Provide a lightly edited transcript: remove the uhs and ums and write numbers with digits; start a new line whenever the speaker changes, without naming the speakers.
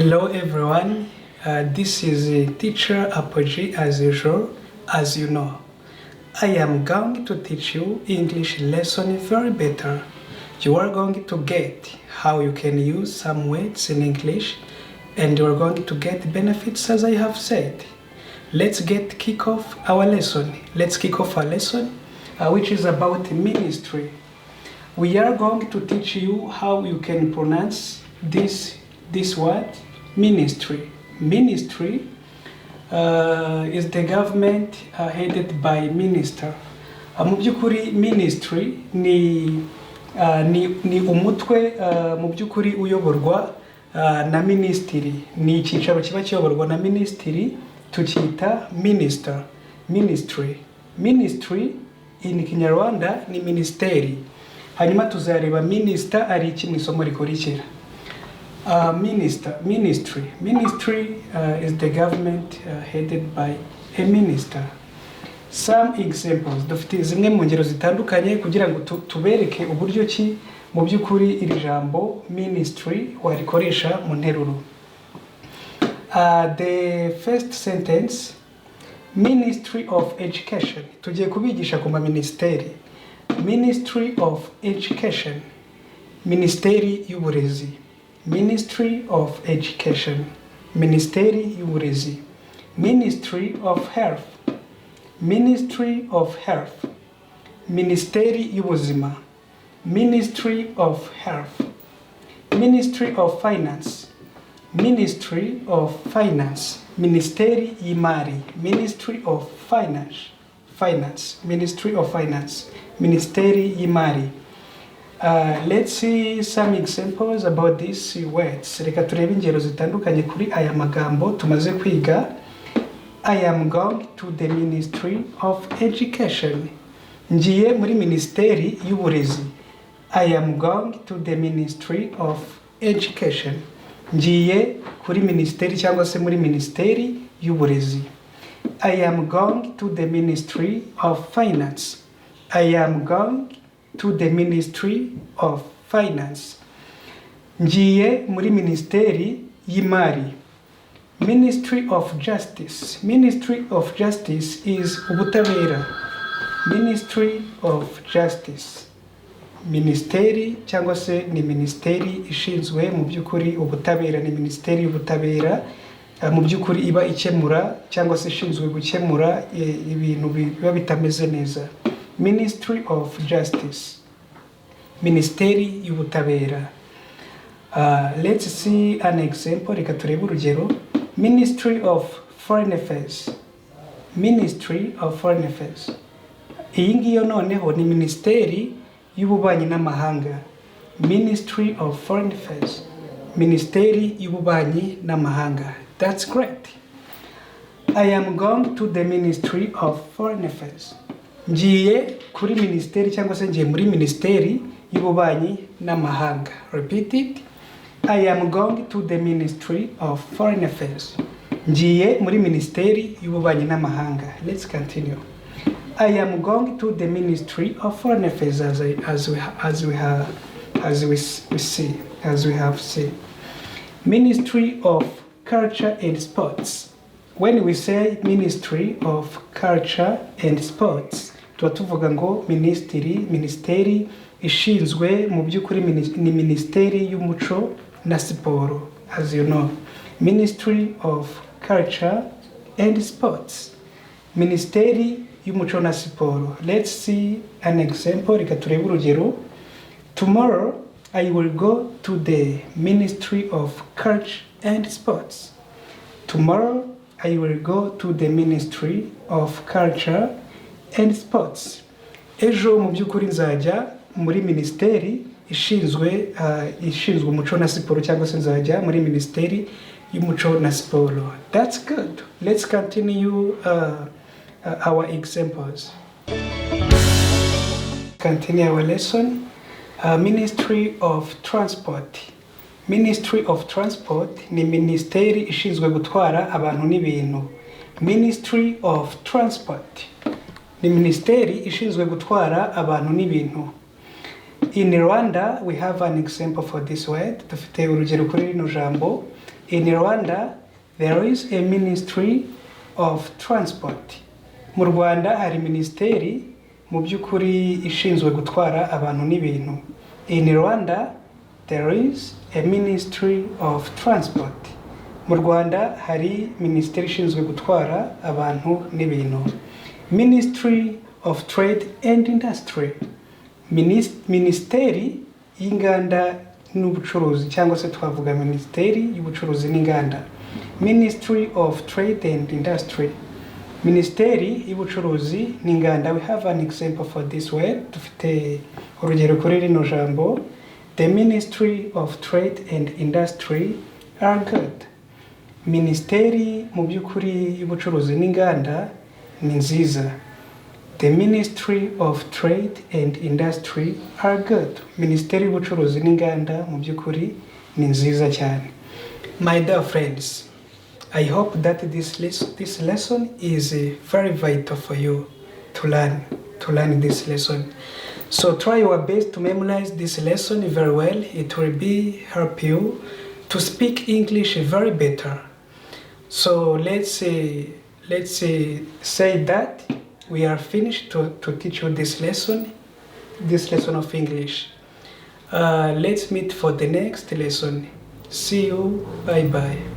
Hello everyone, this is teacher Apogee as usual. As you know, I am going to teach you English lesson very better. You are going to get how you can use some words in English and you are going to get benefits as I have said. Let's kick off our lesson. Let's kick off our lesson which is about ministry. We are going to teach you how you can pronounce this word, ministry. Ministry is the government headed by minister. Mu by'ukuri ministry ni umutwe mu by'ukuri uyoborwa na ministry. Ni icyicaro kiba kiyoborwa na ministry tukita minister. Ministry in Kinyarwanda ni ministeri. Hanyuma tuzareba minister ari iki mu isomo rikurikira. Ministry is the government headed by a minister. Some examples, dufite zimwe mu ngero zitandukanye kugira ngo tubereke uburyo ki mu by'ukuri iri jambo ministry warikoresha mu nteruro. The first sentence, Ministry of Education. Tugiye kubigisha ku ma ministeri. Ministry of Education, Ministeri y'uburezi. Ministry of Education, Ministeri y'uburezi. Ministry of Health, Ministry of Health. Ministeri y'ubuzima, Ministry of Health. Ministry of Finance, Ministry of Finance. Ministeri y'imari, Ministry of Finance, Ministry of Finance. Ministeri y'imari. Let's see some examples about these words. Reka turebe ingero zitandukanye kuri aya magambo tumaze kwiga. I am going to the Ministry of Education. Ngiye muri Ministeri y'uburezi. I am going to the Ministry of Education. Ngiye kuri ministeri cyangwa se muri Ministeri y'uburezi. I am going to the Ministry of Finance. I am going to the Ministry of Finance. Ngiye muri Ministeri y'imari. Ministry of Justice. Ministry of Justice is ubutabera. Ministry of Justice. Ministeri cyangwa se ni ministeri ishinzwe mu by'ukuri ubutabera, ni ministeri y'ubutabera mu by'ukuri iba ikemura cyangwa se ishinzwe gukemura ibintu biba bitameze neza. Ministry of Justice, Ministeri y'ubutabera. Let's see an example. Reka turebe urugero. Ministry of Foreign Affairs, Ministry of Foreign Affairs. Iyi ngiyo noneho ni Ministeri y'ububanyi n'amahanga. Ministry of Foreign Affairs, Ministeri y'ububanyi n'amahanga. That's great. I am going to the Ministry of Foreign Affairs. Ngiye kuri ministeri cyangwa se ngiye muri Ministeri y'ububanyi n'amahanga. Repeat it. I am going to the Ministry of Foreign Affairs. Ngiye muri Ministeri y'ububanyi n'amahanga. Let's continue. I am going to the Ministry of Foreign Affairs as we have seen. Ministry of Culture and Sports. When we say Ministry of Culture and Sports, tuba tuvuga ngo ministeri ishinzwe mu by'ukuri ni Ministeri y'umuco na siporo. As you know, Ministry of Culture and Sports, Ministeri y'umuco na siporo. Let's see an example. Reka turebe urugero. Tomorrow I will go to the Ministry of Culture and Sports. Tomorrow I will go to the Ministry of Culture and Sports. Ejo mu by'ukuri nzajya muri ministeri ishinzwe umuco na siporo cyangwa se nzajya muri Ministeri y'umuco na siporo. That's good. Let's continue our examples. Continue our lesson. Ministry of Transport. Ministry of Transport ni ministeri ishinzwe gutwara abantu n'ibintu. Ministry of Transport ni ministeri ishinzwe gutwara abantu n'ibintu. In Rwanda, we have an example for this word. Dufite urugero kuri rino jambo. In Rwanda, there is a Ministry of Transport. Mu Rwanda hari minisiteri mu by'ukuri ishinzwe gutwara abantu n'ibintu. In Rwanda, there is a Ministry of Transport. Mu Rwanda hari minisiteri ishinzwe gutwara abantu n'ibintu. Ministry of Trade and Industry. Minisiteri y'inganda n'ubucuruzi, cyangwa se twavuga minisiteri y'ubucuruzi n'inganda. Ministry of Trade and Industry. Minisiteri y'ubucuruzi n'inganda. We have an example for this word. Dufite urugero kuri rino jambo. The Ministry of Trade and Industry are good. Minisiteri mu by'ukuri y'ubucuruzi n'inganda ni nziza. The Ministry of Trade and Industry are good. Minisiteri y'ubucuruzi n'inganda mu by'ukuri ni nziza cyane. My dear friends, I hope that this lesson is very vital for you to learn this lesson. So try your best to memorize this lesson very well. It will help you to speak English very better. So let's say that we are finished to teach you this lesson of English. Let's meet for the next lesson. See you. Bye bye.